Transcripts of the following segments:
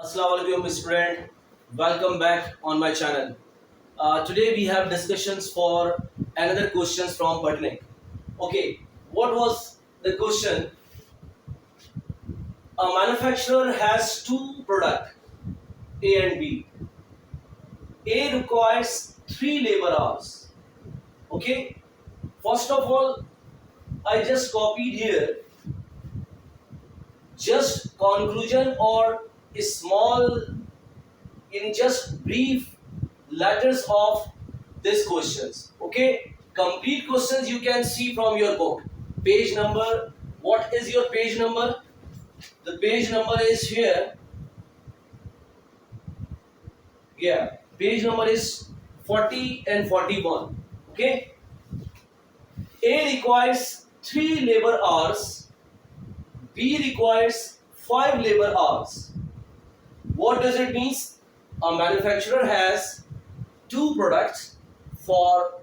Assalamualaikum student, welcome back on my channel. Today we have discussions for another questions from Patnik. Okay, what was the question? A manufacturer has two product A and B. A requires 3 labor hours. Okay, first of all, I just copied here just conclusion or a small in just brief letters of these questions. Okay, complete questions you can see from your book. Page number, what is your page number? The page number is here. Yeah, page number is 40 and 41. Okay, A requires 3 labor hours, B requires 5 labor hours. What does it mean? A manufacturer has two products for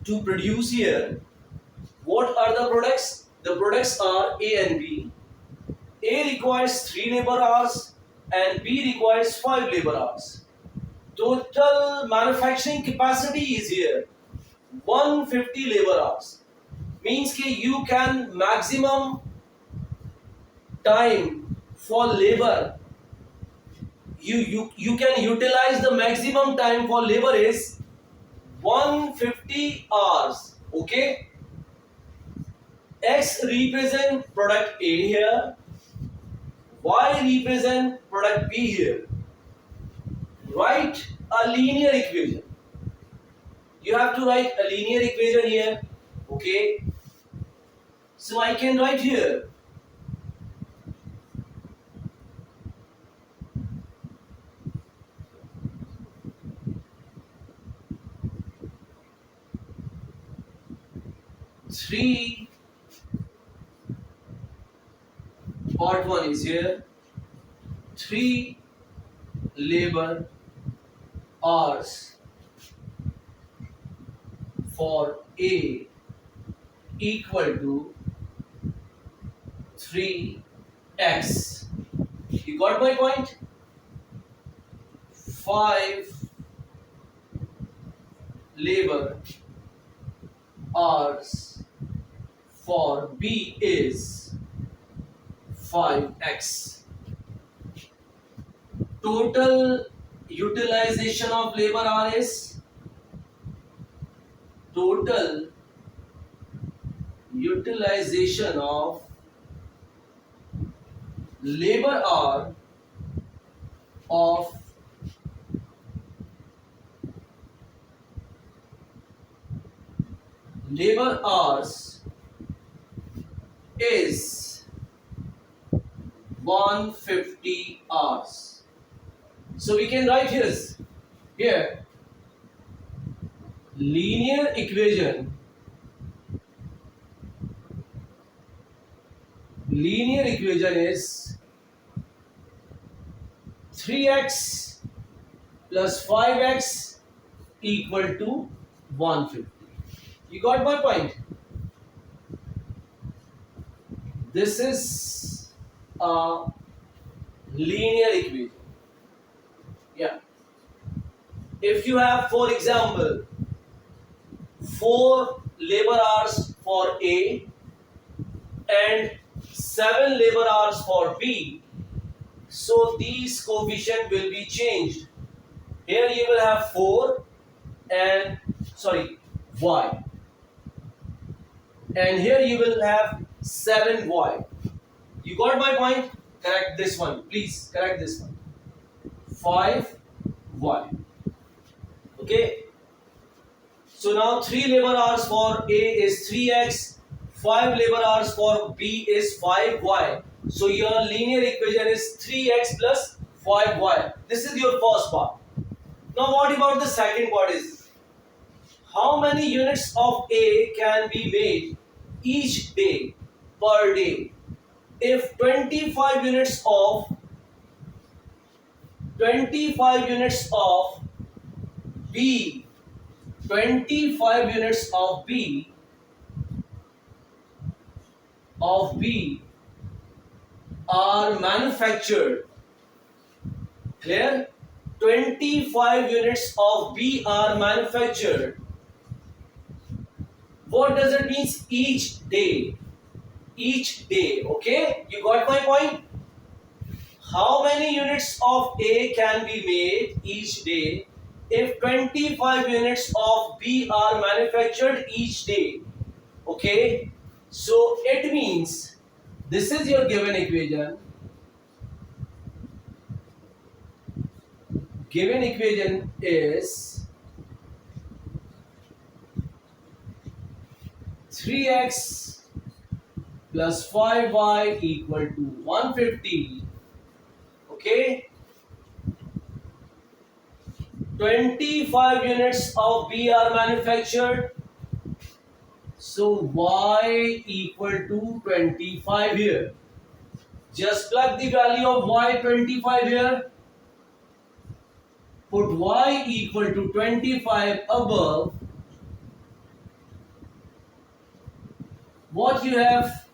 to produce here. What are the products? The products are A and B. A requires 3 labor hours and B requires 5 labor hours. Total manufacturing capacity is here 150 labor hours. Means that you can maximum time for labor. You can utilize the maximum time for labor is 150 hours. Okay. X represent product A here, Y represent product B here. Write a linear equation. You have to write a linear equation here. Okay. So I can write here three part 1 is here 3 labor hours for A equal to 3x. You got my point? 5 labor hours for B is 5x. Total utilization of labor hour is total utilization of labor hour of labor hours is 150 hours. So we can write here linear equation is 3x plus 5x equal to 150. You got my point? This is a linear equation. Yeah. If you have, for example, 4 labor hours for A and 7 labor hours for B, so these coefficient will be changed. Here you will have 4 and y, and here you will have 7y. You got my point? Correct this one, please. Correct this one. 5y. Okay. So now 3 labor hours for A is 3x, 5 labor hours for B is 5y. So your linear equation is 3x plus 5y. This is your first part. Now what about the second part is, how many units of A can be made each day per day? If 25 units of B 25 units of B are manufactured Clear? 25 units of B are manufactured. What does it mean? Each day. Each day. Okay? You got my point? How many units of A can be made each day if 25 units of B are manufactured each day? Okay? So it means this is your given equation. Given equation is 3x plus 5y equal to 150. Okay? 25 units of B are manufactured. So y equal to 25 here. Just plug the value of y 25 here. Put y equal to 25 above. What you have?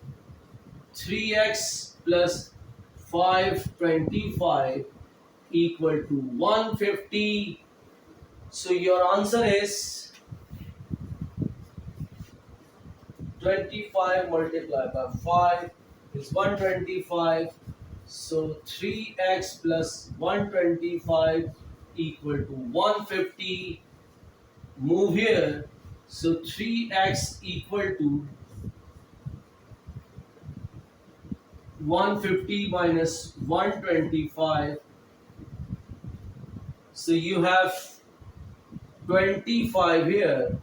3x plus 525 equal to 150. So your answer is 25 multiplied by 5 is 125. So 3x plus 125 equal to 150. Move here. So 3x equal to 150 minus 125. So you have 25 here.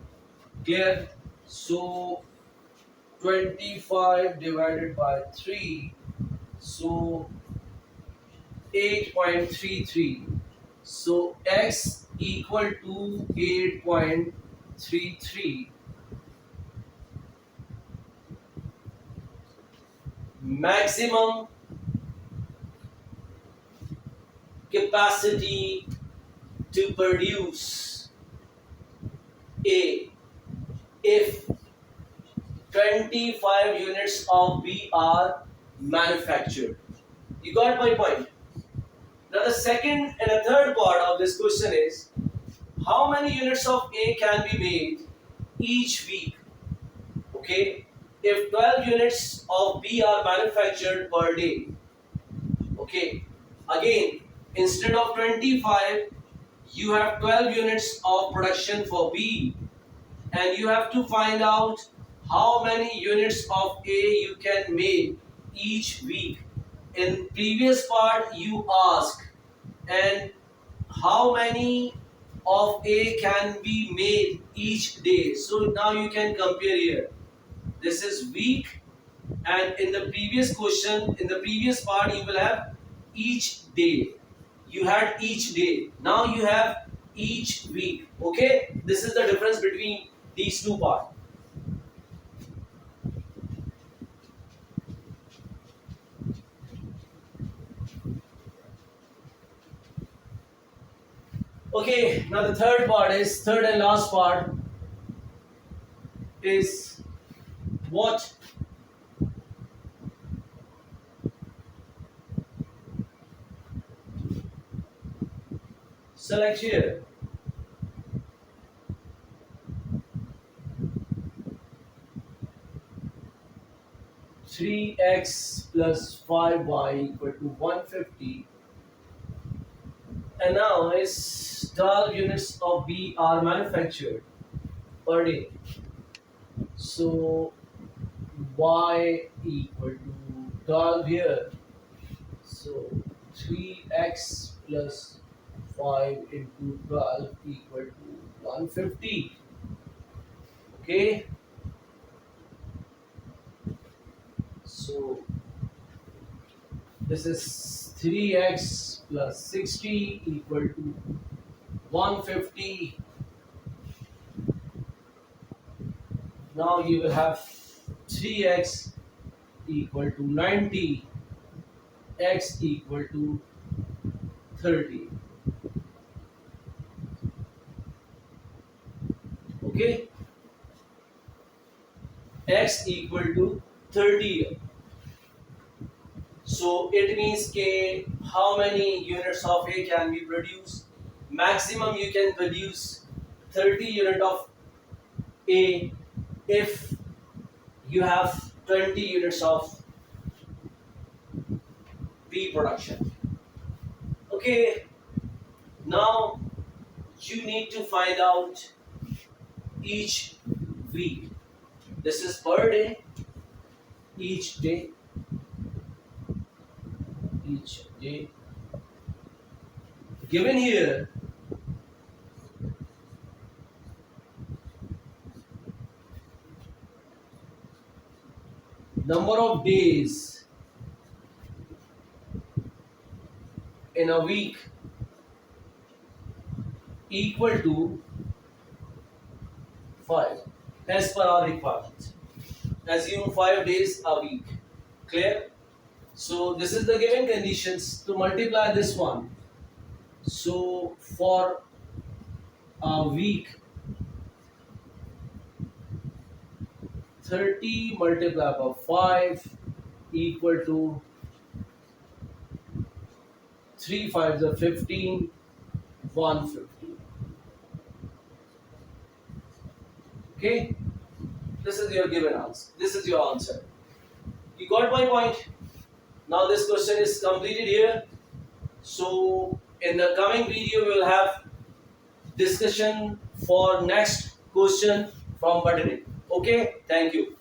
Clear? So 25 divided by 3. So 8.33. So x equal to 8.33. Maximum capacity to produce A if 25 units of B are manufactured. You got my point? Now the second and the third part of this question is how many units of A can be made each week? Okay, if 12 units of B are manufactured per day. Okay, again, instead of 25, you have 12 units of production for B, and you have to find out how many units of A you can make each week. In previous part, you ask, and how many of A can be made each day. So now you can compare here. This is week, and in the previous question, in the previous part, you will have each day. You had each day. Now you have each week. Okay, this is the difference between these two parts. Okay, now the third and last part is what? Select here. Three x plus 5y equal to 150. And now is 12 units of B are manufactured per day. So y equal to 12 here. So 3x plus 5 into 12 equal to 150. Okay. So this is 3x plus 60 equal to 150. Now you will have 3x equal to 90, x equal to 30. Okay, x equal to 30. So it means ke how many units of A can be produced. Maximum you can produce 30 unit of A if you have 20 units of B production. Okay, now you need to find out each week. This is per day, each day, each day. Given here, number of days in a week equal to 5 as per our requirements. Assume 5 days a week. Clear? So this is the given conditions to multiply this one. So for a week, 30 multiplied by 5 equal to 3 5s are 15, 150. Okay, this is your given answer. This is your answer. You got my point? Now this question is completed here. So in the coming video we will have discussion for next question from Buttoning. Okay, thank you.